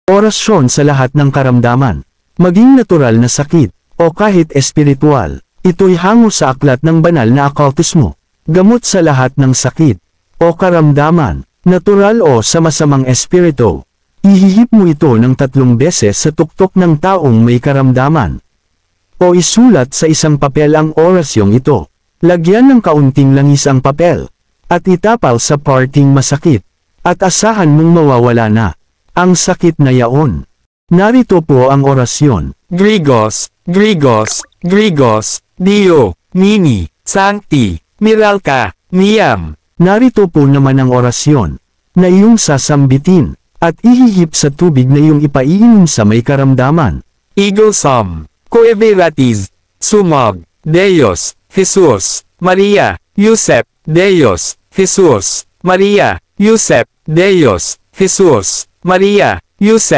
Orasyon sa lahat ng karamdaman. Maging natural na sakit, o kahit espiritual, ito'y hango sa aklat ng banal na okultismo. Gamot sa lahat ng sakit, o karamdaman, natural o sa masamang espiritu. Ihihip mo ito ng 3 beses sa tuktok ng taong may karamdaman. O isulat sa isang papel ang orasyong ito. Lagyan ng kaunting langis ang papel, at itapal sa parting masakit, at asahan mong mawawala na ang sakit na yaon. Narito po ang orasyon. Grigos, Grigos, Grigos, Dio, Mini, Sancti, Miralca, Niam. Narito po naman ang orasyon, na iyong sasambitin, at ihihip sa tubig na iyong ipaiinom sa may karamdaman. Eagle Psalm, Coeveratis, Sumog, Deus, Jesus, Maria, Yusef, Deus, Jesus, Maria, Yusef, Deus, Jesus, Maria, Yusef.